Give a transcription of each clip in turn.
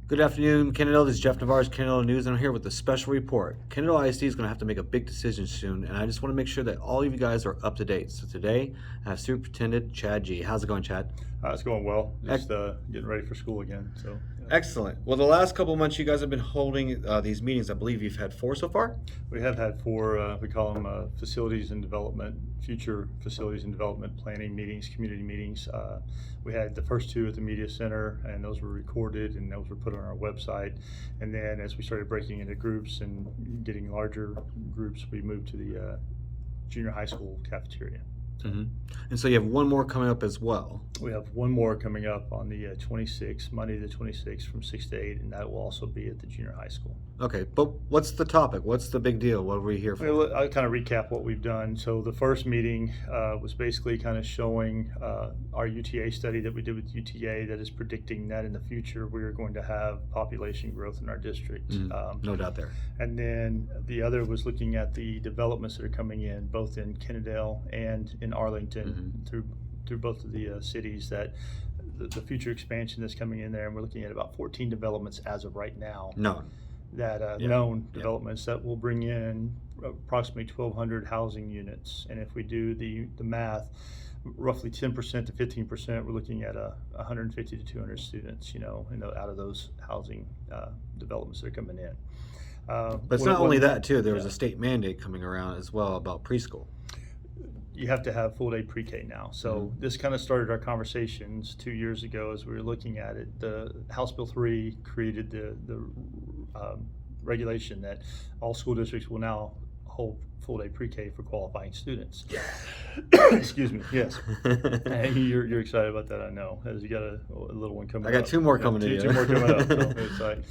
Good afternoon, Kennedale. This is Jeff Navarre's Kennedale News, and I'm here with a special report. Kennedale ISD is going to have to make a big decision soon, and I just want to make sure that all of you guys are up to date. So today, I have Superintendent Chad Gee. How's it going, Chad? It's going well. Just getting ready for school again. So Excellent. Well, the last couple of months, you guys have been holding these meetings. I believe you've had 4 so far? we have had 4. We call them facilities and development, future facilities and development planning meetings, community meetings. We had the first 2 at the media center, and those were recorded and those were put on our website. And then as we started breaking into groups and getting larger groups, we moved to the junior high school cafeteria. Mm-hmm. And so you have one more coming up as well. We have one more coming up on the 26th, Monday the 26th from 6 to 8, and that will also be at the junior high school. Okay, but what's the topic? What's the big deal? What are we here for? Well, I'll kind of recap what we've done. So the first meeting was basically kind of showing our UTA study that we did with UTA that is predicting that in the future we are going to have population growth in our district. No doubt there. And then the other was looking at the developments that are coming in, both in Kennedale and in Arlington through both of the cities, that the future expansion that's coming in there. And we're looking at about 14 developments as of right now. Known developments that will bring in approximately 1,200 housing units. And if we do the math, roughly 10% to 15%, we're looking at 150 to 200 students, out of those housing developments that are coming in. But it's not only that, too. There was a state mandate coming around as well about preschool. You have to have full day pre-K now. So this kind of started our conversations 2 years ago as we were looking at it. The House Bill 3 created the regulation that all school districts will now hold full day pre-K for qualifying students. Excuse me. Yes. And you're excited about that, I know, as you got a little one coming up. I got 2 more coming to you. 2 more coming up. So it's like,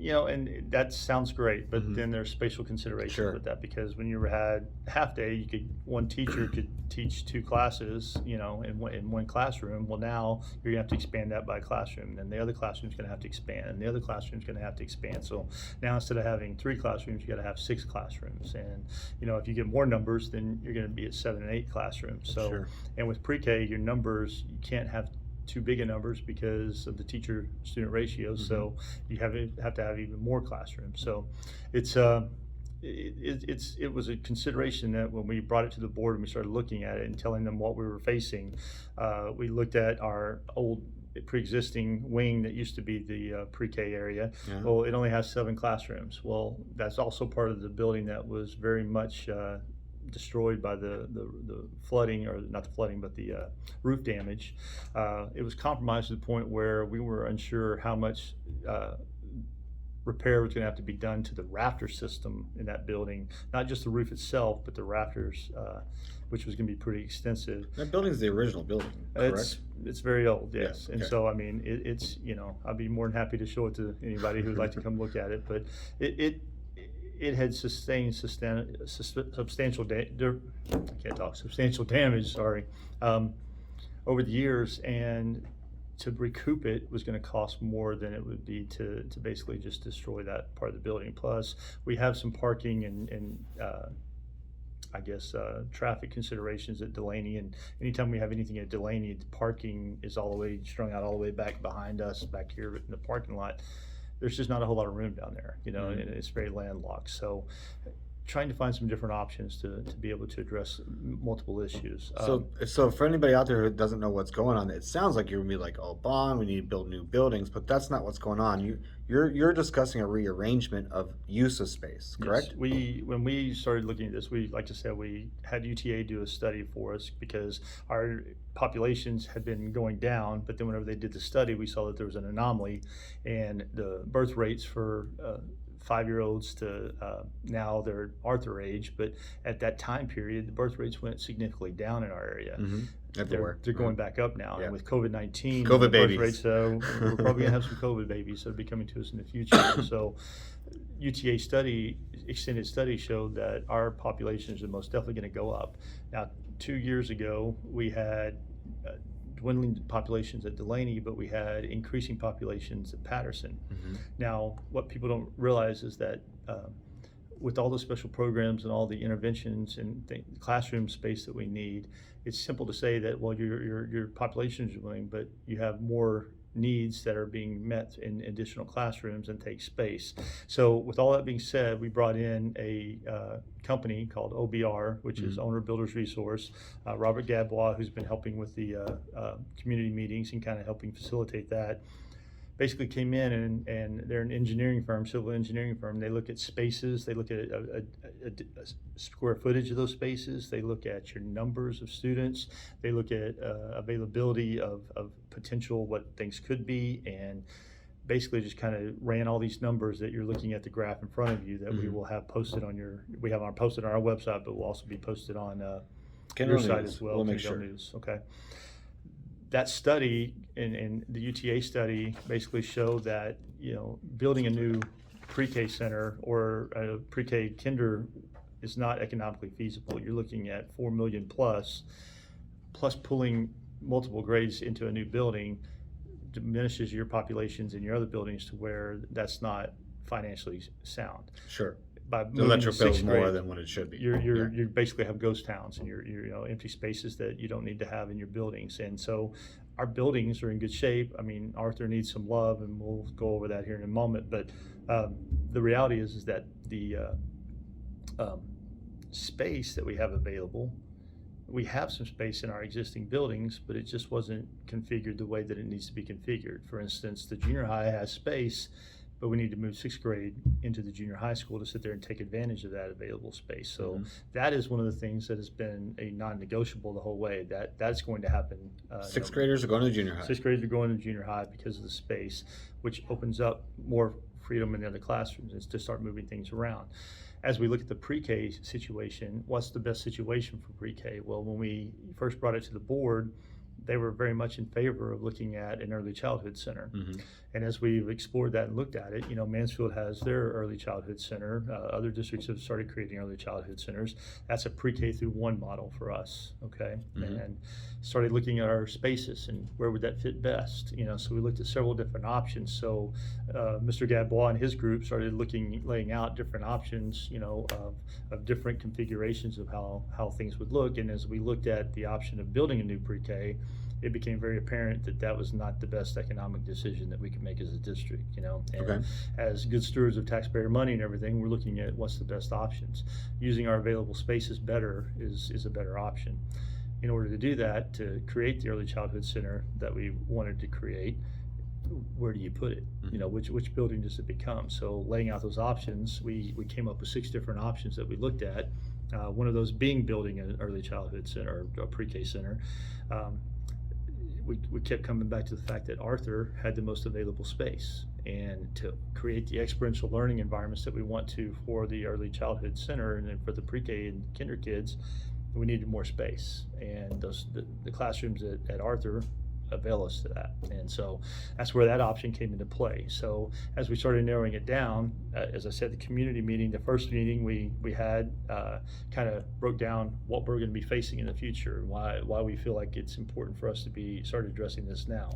and that sounds great, but then there's spatial considerations with that, because when you had half day, one teacher could teach 2 classes, in one classroom. Well, now you're gonna have to expand that by classroom, and then the other classroom's gonna have to expand, and the other classroom's gonna have to expand. So now instead of having 3 classrooms, you got to have 6 classrooms, and if you get more numbers, then you're gonna be at 7 and 8 classrooms. So, and with pre-K, your numbers, you can't have too big of numbers because of the teacher-student ratio. So you have to have even more classrooms. So it was a consideration that when we brought it to the board and we started looking at it and telling them what we were facing, we looked at our old pre-existing wing that used to be the pre-K area. Well, it only has 7 classrooms. Well, that's also part of the building that was very much destroyed by the flooding, or not the flooding, but the roof damage. It was compromised to the point where we were unsure how much repair was going to have to be done to the rafter system in that building, not just the roof itself, but the rafters, which was going to be pretty extensive. That building's the original building, correct? It's very old, yes. And so, I mean, it's I'd be more than happy to show it to anybody who would like to come look at it, but it had sustained substantial damage, over the years, and to recoup it was going to cost more than it would be to basically just destroy that part of the building. Plus, we have some parking and traffic considerations at Delaney, and anytime we have anything at Delaney, the parking is all the way strung out all the way back behind us, back here in the parking lot. There's just not a whole lot of room down there, and it's very landlocked. So trying to find some different options to be able to address multiple issues. So for anybody out there who doesn't know what's going on, it sounds like you're gonna be like, oh, bond, we need to build new buildings, but that's not what's going on. You're discussing a rearrangement of use of space, correct? Yes. When we started looking at this, like I said, we had UTA do a study for us because our populations had been going down, but then whenever they did the study, we saw that there was an anomaly, and the birth rates for 5-year-olds to now they're Arthur age, but at that time period, the birth rates went significantly down in our area. Everywhere. They're going back up now, and with COVID-19, COVID babies. Birth rates, we're probably gonna have some COVID babies that will be coming to us in the future. So, UTA extended study showed that our populations are most definitely going to go up. Now, 2 years ago, we had dwindling populations at Delaney, but we had increasing populations at Patterson. Now, what people don't realize is that with all the special programs and all the interventions and classroom space that we need, it's simple to say that, well, your population is growing, but you have more needs that are being met in additional classrooms and take space. So with all that being said, we brought in a company called OBR, which is Owner Builders Resource. Robert Gadbois, who's been helping with the community meetings and kind of helping facilitate that, basically came in and they're an engineering firm, civil engineering firm. They look at spaces, they look at a square footage of those spaces, they look at your numbers of students, they look at availability of potential what things could be, and basically just kind of ran all these numbers that you're looking at the graph in front of you that we will have posted on posted on our website, but will also be posted on your site as well. We'll make sure. News. Okay. That study and the UTA study basically showed that, building a new pre-K center or a pre-K kinder is not economically feasible. You're looking at $4 million plus pulling multiple grades into a new building diminishes your populations in your other buildings to where that's not financially sound. Sure. By The electric bill's more than what it should be. You basically have ghost towns and you're empty spaces that you don't need to have in your buildings. And so our buildings are in good shape. I mean, Arthur needs some love, and we'll go over that here in a moment. But the reality is that the space that we have available, we have some space in our existing buildings, but it just wasn't configured the way that it needs to be configured. For instance, the junior high has space, but we need to move sixth grade into the junior high school to sit there and take advantage of that available space. So that is one of the things that has been a non-negotiable the whole way. That's going to happen. Sixth graders are going to junior high. Sixth graders are going to junior high because of the space, which opens up more freedom in the other classrooms is to start moving things around. As we look at the pre-K situation, what's the best situation for pre-K? Well, when we first brought it to the board, they were very much in favor of looking at an early childhood center. And as we've explored that and looked at it, Mansfield has their early childhood center. Other districts have started creating early childhood centers. That's a pre-K through 1 model for us, okay? And started looking at our spaces and where would that fit best, so we looked at several different options. So Mr. Gadbois and his group started laying out different options, of different configurations of how things would look. And as we looked at the option of building a new pre-K, it became very apparent that that was not the best economic decision that we could make as a district, and as good stewards of taxpayer money and everything, we're looking at what's the best options. Using our available spaces better is a better option. In order to do that, to create the early childhood center that we wanted to create, where do you put it? Which building does it become? So laying out those options, we came up with 6 different options that we looked at. One of those being building an early childhood center or a pre-K center. We kept coming back to the fact that Arthur had the most available space, and to create the experiential learning environments that we want to for the early childhood center and then for the pre-K and kinder kids, we needed more space, and the classrooms at Arthur avail us to that. And so that's where that option came into play. So as we started narrowing it down, as I said, the community meeting, the first meeting we had kind of broke down what we're going to be facing in the future, and why we feel like it's important for us to start addressing this now.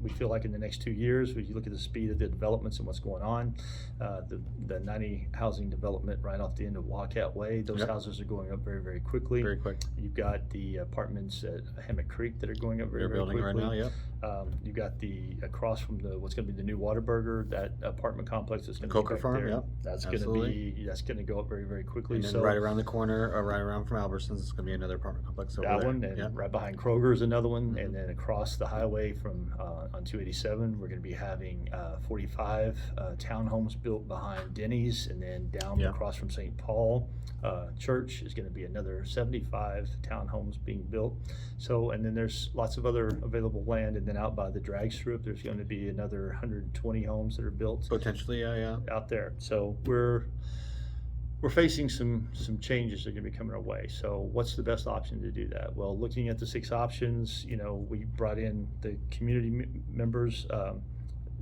We feel like in the next 2 years, if you look at the speed of the developments and what's going on, the 90 housing development right off the end of Wildcat Way, those houses are going up very, very quickly. Very quick. You've got the apartments at Hammock Creek that are going up very, very quickly. Right now, You've got the across from what's going to be the new Whataburger, that apartment complex that's going to be back Farm, there. That's going to go up very, very quickly. And then right around the corner, or right around from Albertsons, it's going to be another apartment complex over there. That one, and right behind Kroger is another one, and then across the highway from on 287, we're going to be having 45 townhomes built behind Denny's, and then down across from St. Paul Church is going to be another 75 townhomes being built. So, and then there's lots of other available land, and then out by the drag strip, there's going to be another 120 homes that are built potentially, out there. So we're facing some changes that are going to be coming our way. So what's the best option to do that? Well, looking at the 6 options, we brought in the community members.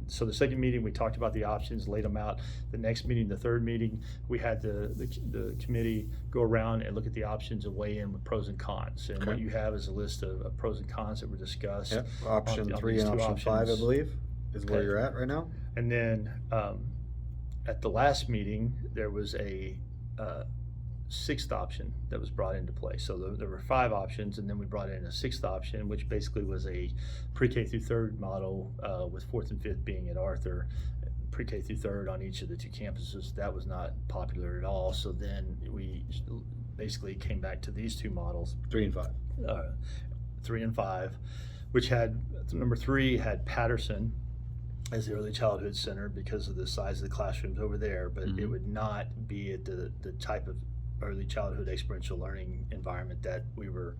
So the second meeting, we talked about the options, laid them out. The next meeting, the third meeting, we had the committee go around and look at the options and weigh in with pros and cons. And what you have is a list of pros and cons that were discussed. Yep. Option 3 and option 5, I believe, is where you're at right now. And then at the last meeting, there was a sixth option that was brought into play. So there were 5 options, and then we brought in a 6th option, which basically was a pre-K through 3rd model, with 4th and 5th being at Arthur, pre-K through 3rd on each of the 2 campuses. That was not popular at all. So then we basically came back to these 2 models, 3 and 5. 3 and 5, which had number 3 had Patterson as the early childhood center because of the size of the classrooms over there, but it would not be at the type of early childhood experiential learning environment that we were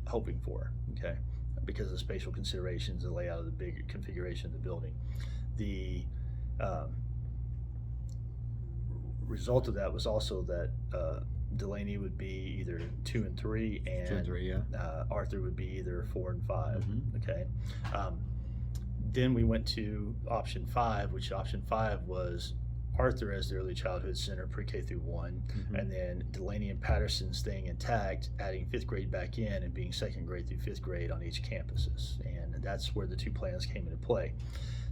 hoping for, okay, because of the spatial considerations, the layout of the big configuration of the building. The result of that was also that Delaney would be either 2 and 3, and 2 and 3, yeah. Arthur would be either 4 and 5. Okay. Then we went to option 5, which option 5 was Arthur as the early childhood center, pre-K through 1, and then Delaney and Patterson staying intact, adding 5th grade back in and being 2nd grade through 5th grade on each campuses. And that's where the 2 plans came into play.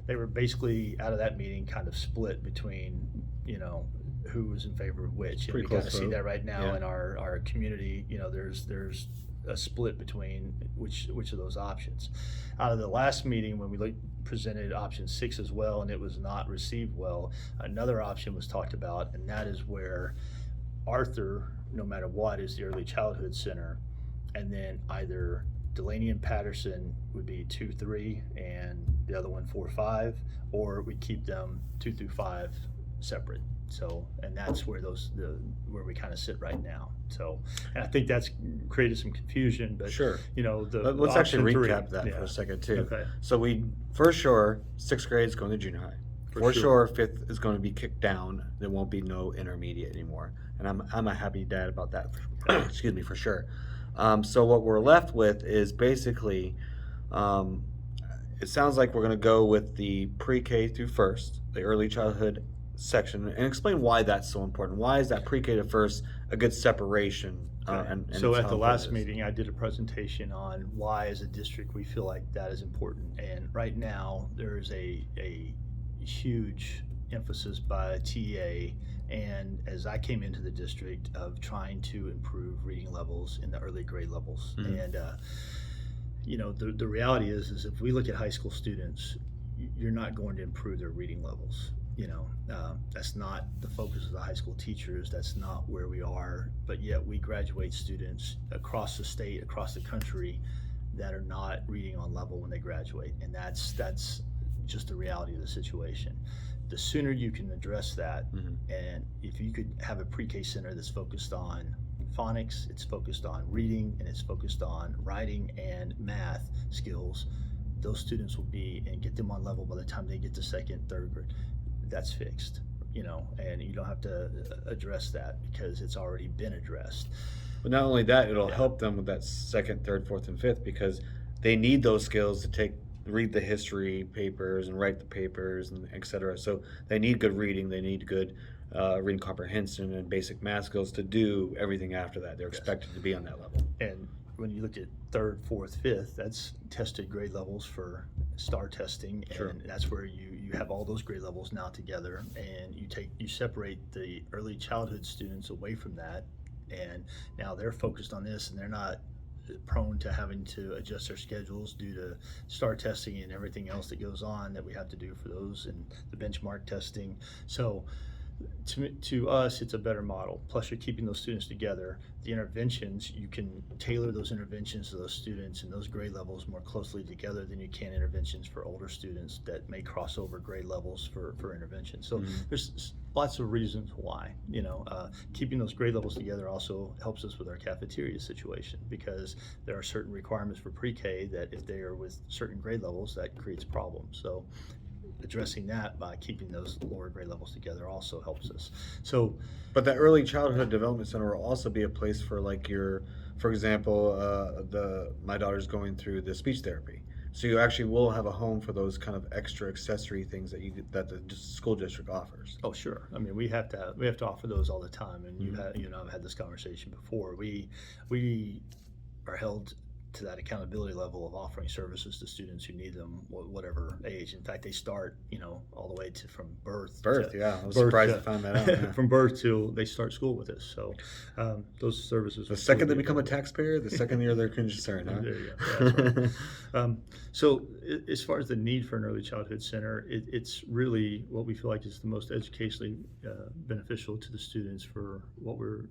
They were basically, out of that meeting, kind of split between, you know, who was in favor of which. And we kind of see that right now in our community. You know, there's a split between which of those options. Out of the last meeting, when we presented option 6 as well, and it was not received well, another option was talked about, and that is where Arthur, no matter what, is the early childhood center, and then either Delaney and Patterson would be 2, 3, and the other one 4, 5, or we keep them 2 through 5 separate. So, and that's where where we kind of sit right now. So, and I think that's created some confusion, but sure, you know, let's actually recap that for a second too. Okay. So we, for sure, 6th grade is going to junior high. For sure, 5th is going to be kicked down. There won't be no intermediate anymore, and I'm a happy dad about that. Excuse me, for sure. So what we're left with is basically, it sounds like we're going to go with the pre-K through 1st, the early childhood section, and explain why that's so important. Why is that pre-K to 1st a good separation? And so at the last meeting, I did a presentation on why, as a district, we feel like that is important. And right now, there is a huge emphasis by TA, and as I came into the district, of trying to improve reading levels in the early grade levels. And you know, the reality is if we look at high school students, you're not going to improve their reading levels. You know, that's not the focus of the high school teachers. That's not where we are. But yet we graduate students across the state, across the country, that are not reading on level when they graduate. And that's just the reality of the situation. The sooner you can address that, and if you could have a pre-K center that's focused on phonics, it's focused on reading, and it's focused on writing and math skills, those students will be, and get them on level by the time they get to 2nd, 3rd grade. That's fixed, you know, and you don't have to address that because it's already been addressed. But not only that, it'll help them with that 2nd, 3rd, 4th, and 5th, because they need those skills to read the history papers and write the papers and etc. So they need good reading, they need good reading comprehension and basic math skills to do everything after that. They're expected to be on that level. And when you look at 3rd, 4th, 5th, that's tested grade levels for STAR testing, and that's where you have all those grade levels now together, and you separate the early childhood students away from that, and now they're focused on this, and they're not prone to having to adjust their schedules due to STAR testing and everything else that goes on that we have to do for those, and the benchmark testing. So to us, it's a better model. Plus, you're keeping those students together. The interventions, you can tailor those interventions to those students and those grade levels more closely together than you can interventions for older students that may cross over grade levels for intervention. So there's lots of reasons why. You know, keeping those grade levels together also helps us with our cafeteria situation, because there are certain requirements for pre-K that if they are with certain grade levels, that creates problems. So addressing that by keeping those lower grade levels together also helps us. So, but that early childhood development center will also be a place for, like, for example, my daughter's going through the speech therapy. So you actually will have a home for those kind of extra accessory things that the school district offers. Oh, sure. I mean, we have to offer those all the time, and you and I've had this conversation before. We are held to that accountability level of offering services to students who need them, whatever age. In fact, they start, all the way to from birth. Yeah, I was surprised to find that out. Yeah. From birth till they start school with us. So those services. The second they become a taxpayer, the second year they're concerned. Huh? There you go. That's right. So as far as the need for an early childhood center, it's really what we feel like is the most educationally beneficial to the students for what we're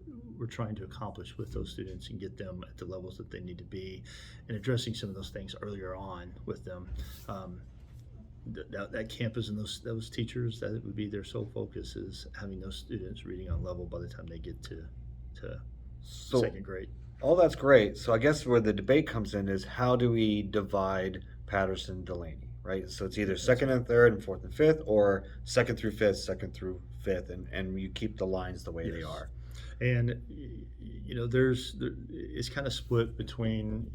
trying to accomplish with those students and get them at the levels that they need to be, and addressing some of those things earlier on with them. That campus and those teachers, that would be their sole focus, is having those students reading on level by the time they get to second grade. All that's great. So I guess where the debate comes in is how do we divide Patterson, Delaney, right? So it's either second and third and fourth and fifth, or second through fifth, and you keep the lines the way they are. And it's kind of split between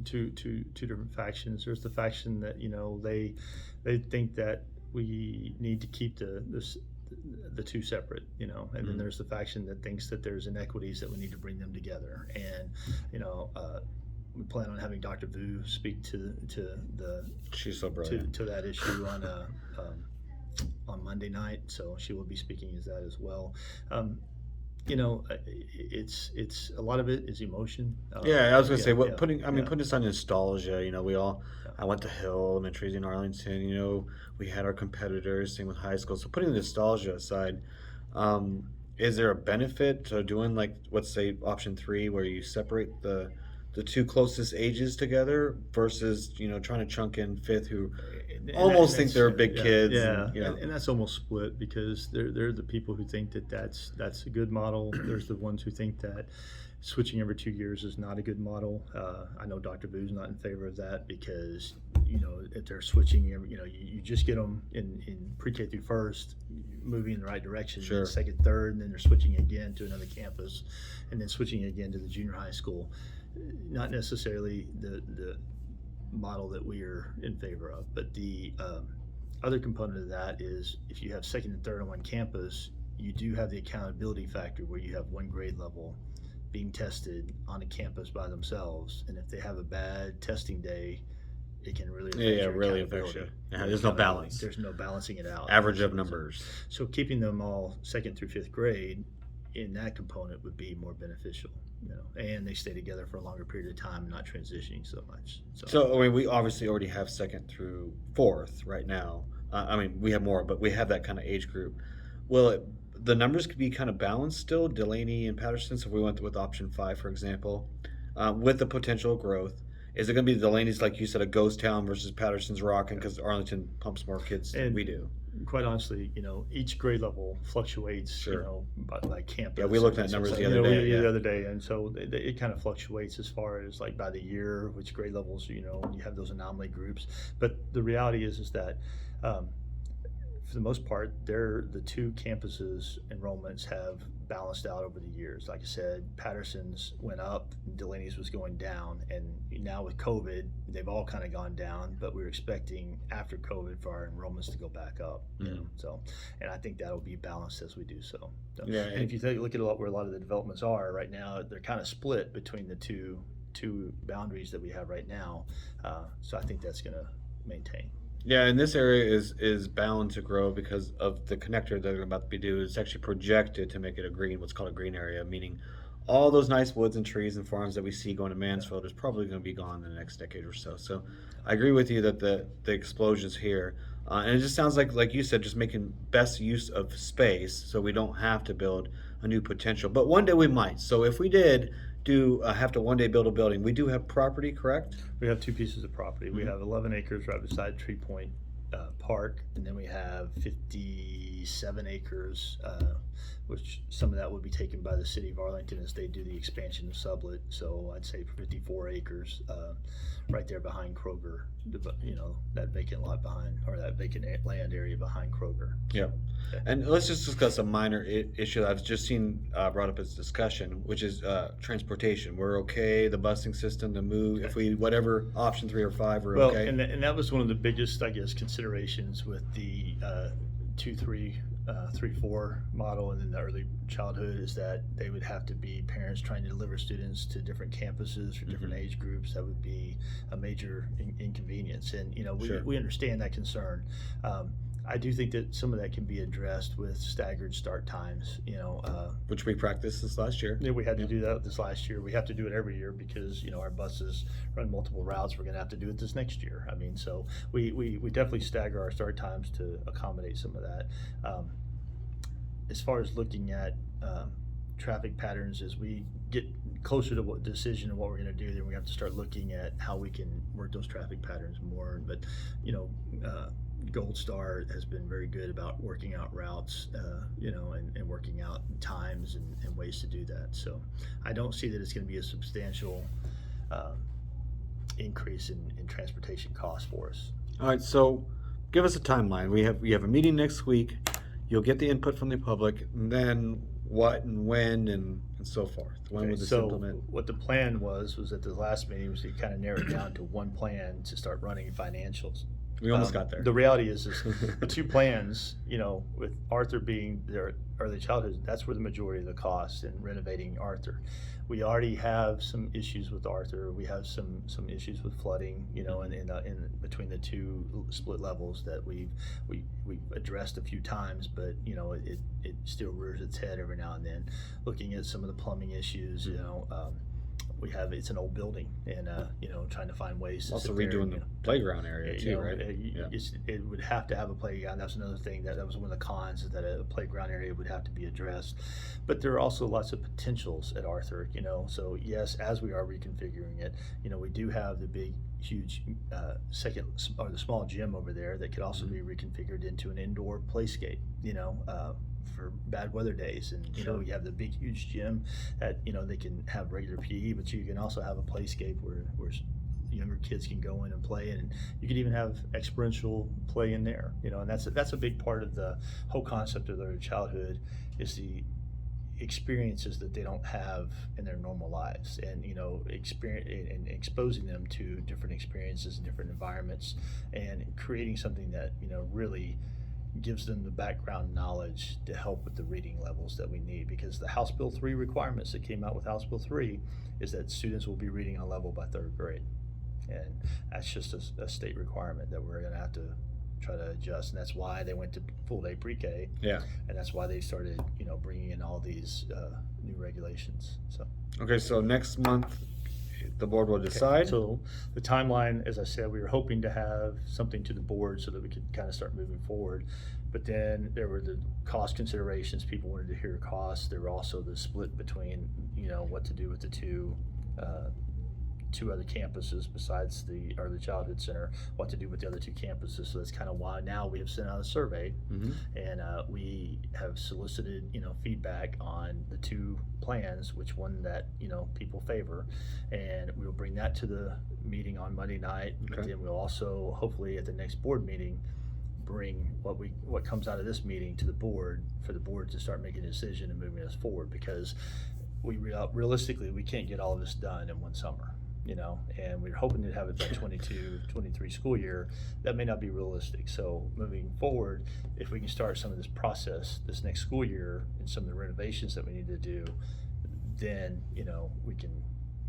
two different factions. There's the faction that they think that we need to keep the two separate, and then there's the faction that thinks that there's inequities that we need to bring them together. And we plan on having Dr. Vu speak to She's so brilliant. to that issue on Monday night, so she will be speaking as that as well. It's a lot of it is emotion. I was gonna say putting this on nostalgia. I went to Hill Elementary in Arlington. We had our competitors, same with high school. So putting the nostalgia aside, is there a benefit to doing, like, let's say option 3, where you separate the two closest ages together versus trying to chunk in fifth, who almost think they're big kids? And that's almost split, because they're the people who think that that's a good model. There's the ones who think that switching every 2 years is not a good model. I know Dr. Vu's not in favor of that, because if they're switching, you just get them in pre-K through first, moving in the right direction, sure. Then second, third, and then they're switching again to another campus, and then switching again to the junior high school. Not necessarily the model that we are in favor of, but the other component of that is, if you have second and third on one campus, you do have the accountability factor where you have one grade level being tested on a campus by themselves, and if they have a bad testing day, it can really affect you. There's no balance. There's no balancing it out. Average of numbers. So keeping them all second through fifth grade in that component would be more beneficial, and they stay together for a longer period of time, not transitioning so much. So we obviously already have second through fourth right now. We have more, but we have that kind of age group. Will the numbers could be kind of balanced still, Delaney and Patterson? So if we went with option 5, for example, with the potential growth, is it going to be Delaney's, like you said, a ghost town, versus Patterson's rocking because Arlington pumps more kids than we do? Quite honestly, each grade level fluctuates, sure. by campus. Yeah, we looked at numbers the other day. And so it kind of fluctuates as far as, like, by the year, which grade levels, you have those anomaly groups. But the reality is that for the most part, the two campuses enrollments have balanced out over the years. Like I said, Patterson's went up, Delaney's was going down, and now with COVID, they've all kind of gone down, but we're expecting after COVID for our enrollments to go back up. So, and I think that'll be balanced as we do so. And if you look at where a lot of the developments are right now, they're kind of split between the two boundaries that we have right now. So I think that's going to maintain. Yeah, and this area is bound to grow because of the connector that they're about to be doing. It's actually projected to make it what's called a green area, meaning all those nice woods and trees and farms that we see going to Mansfield is probably going to be gone in the next decade or so. So I agree with you that the explosion's here. And it just sounds like you said, just making best use of space so we don't have to build a new potential. But one day we might. So if we did have to one day build a building, we do have property, correct? We have 2 pieces of property. We have 11 acres right beside Tree Point Park, and then we have 57 acres, which some of that would be taken by the city of Arlington as they do the expansion of Sublet. So I'd say 54 acres right there behind Kroger, that vacant lot behind, or that vacant land area behind Kroger. Yeah. And let's just discuss a minor issue that I've just seen brought up as discussion, which is transportation. We're okay, the busing system to move, if we, whatever, option 3 or 5, we're okay. And that was one of the biggest, I guess, considerations with the 2-3 3-4 model, and then the early childhood is that they would have to be parents trying to deliver students to different campuses for different age groups. That would be a major inconvenience, and Sure. we understand that concern. I do think that some of that can be addressed with staggered start times. Which we practiced this last year. Yeah, we had to do that this last year. We have to do it every year because our buses run multiple routes. We're going to have to do it this next year. I mean, so we definitely stagger our start times to accommodate some of that. As far as looking at traffic patterns, as we get closer to what decision of what we're going to do, then we have to start looking at how we can work those traffic patterns more. But Gold Star has been very good about working out routes, and working out times and ways to do that. So I don't see that it's going to be a substantial increase in transportation costs for us. All right, so give us a timeline. We have a meeting next week. You'll get the input from the public, and then what and when and so forth. When Okay, will this so implement? what the plan was at the last meeting was to kind of narrow it down to one plan to start running financials. We almost got there. The reality is the two plans, with Arthur being their early childhood, that's where the majority of the cost in renovating Arthur. We already have some issues with Arthur. We have some issues with flooding, in between the two split levels that we've addressed a few times, but it still rears its head every now and then. Looking at some of the plumbing issues, it's an old building, and trying to find ways to Also sit there redoing and, the playground area too, right? It would have to have a playground. That's another thing that was one of the cons, is that a playground area would have to be addressed. But there are also lots of potentials at Arthur, so yes, as we are reconfiguring it, we do have the big huge the small gym over there that could also be reconfigured into an indoor playscape, for bad weather days. And Sure. you have the big huge gym that they can have regular PE, but you can also have a playscape where younger kids can go in and play, and you could even have experiential play in there, and that's a big part of the whole concept of their childhood, is the experiences that they don't have in their normal lives, and exposing them to different experiences and different environments, and creating something that really gives them the background knowledge to help with the reading levels that we need. Because the House Bill 3 requirements that came out with House Bill 3 is that students will be reading on a level by 3rd grade, and that's just a state requirement that we're going to have to try to adjust. And that's why they went to full day pre-K, Yeah. and that's why they started bringing in all these new regulations. So Okay, so next month the board will decide. So the timeline, as I said, we were hoping to have something to the board so that we could kind of start moving forward. But then there were the cost considerations. People wanted to hear costs. There were also the split between, what to do with the two other campuses besides the early childhood center, what to do with the other two campuses. So that's kind of why now we have sent out a survey, and we have solicited feedback on the two plans, which one that people favor, and we will bring that to the meeting on Monday night. Okay. But then we'll also hopefully at the next board meeting bring what comes out of this meeting to the board, for the board to start making a decision and moving us forward, because realistically we can't get all of this done in one summer. And we're hoping to have it by 22-23 school year. That may not be realistic. So moving forward, if we can start some of this process this next school year and some of the renovations that we need to do, then we can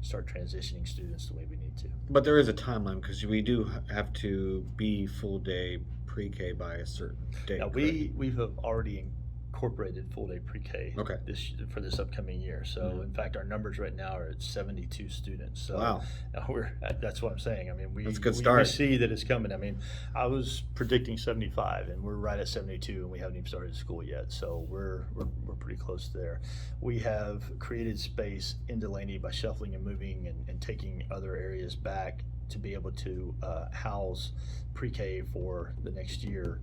start transitioning students the way we need to. But there is a timeline, because we do have to be full day pre-K by a certain date. Now correct? we've already incorporated full day pre-K Okay. for this upcoming year. So in fact, our numbers right now are at 72 students. So Wow. that's what I'm saying. I mean, That's a good we start. see that it's coming. I mean, I was predicting 75, and we're right at 72, and we haven't even started school yet. So we're pretty close there. We have created space in Delaney by shuffling and moving and taking other areas back to be able to house pre-K for the next year.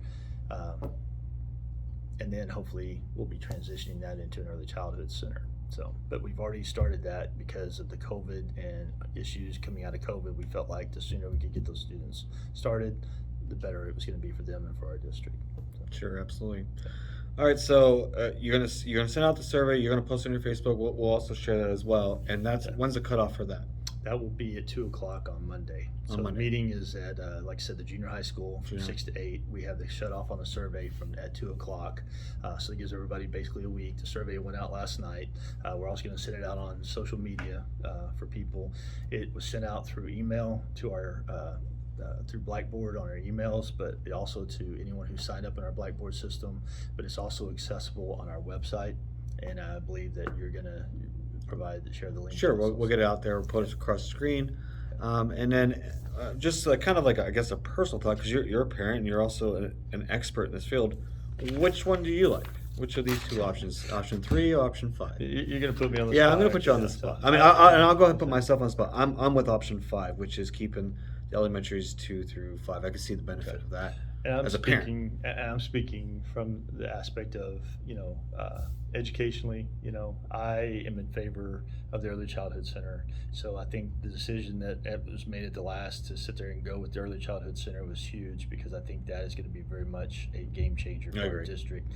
And then hopefully we'll be transitioning that into an early childhood center. So, but we've already started that because of the COVID and issues coming out of COVID. We felt like the sooner we could get those students started, the better it was going to be for them and for our district. So. Sure, absolutely. All right, so you're gonna send out the survey. You're gonna post it on your Facebook. We'll also share that as well. And when's the cutoff for that? That will be at 2:00 on Monday. So On Monday. the meeting is at, like I said, the junior high school from Junior. 6 to 8. We have the shut off on the survey at 2:00. So it gives everybody basically a week. The survey went out last night. We're also going to send it out on social media for people. It was sent out through email to our through Blackboard on our emails, but also to anyone who signed up in our Blackboard system. But it's also accessible on our website, and I believe that you're going to share the link. Sure, also. we'll get it out there. We'll put it across the screen, and then just kind of like I guess a personal thought, because you're a parent and you're also an expert in this field. Which one do you like? Which of these two options? Option 3 or option 5? You're going to put me on the spot. Yeah, I'm going to put you on the so- spot. I mean, I'll go ahead and put myself on the spot. I'm with option 5, which is keeping the elementaries 2 through 5. I can see the benefit of that. And I'm as a speaking, and I'm speaking from the aspect of, educationally, I am in favor of the early childhood center. So I think the decision that was made at the last to sit there and go with the early childhood center was huge, because I think that is going to be very much a game changer for our district.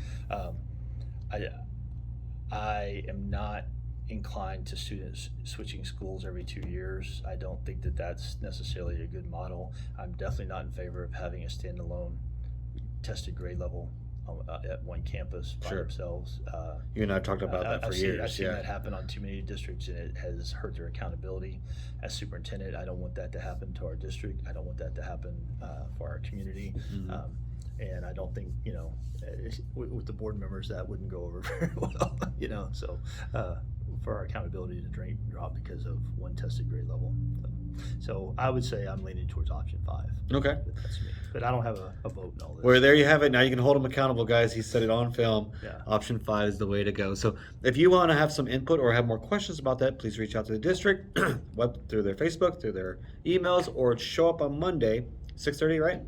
I am not inclined to students switching schools every 2 years. I don't think that that's necessarily a good model. I'm definitely not in favor of having a standalone tested grade level at one campus by themselves. You and I talked about that for years. I've seen that happen on too many districts, and it has hurt their accountability. As superintendent, I don't want that to happen to our district. I don't want that to happen for our community. Mm-hmm. And I don't think, with the board members, that wouldn't go over very well, so for our accountability to drop because of one tested grade level. So I would say I'm leaning towards option 5. Okay. But that's me. But I don't have a vote in all this. Well, there you have it. Now you can hold them accountable, guys. He said it on film. Yeah. Option 5 is the way to go. So if you want to have some input or have more questions about that, please reach out to the district through their Facebook, through their emails, or show up on Monday, 6:30, right?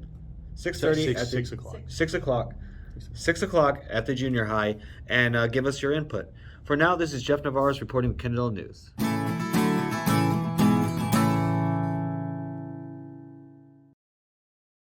6:30 at 6 o'clock. 6 o'clock. 6 o'clock at the junior high, and give us your input. For now, this is Jeff Navarez reporting with Kennedale News.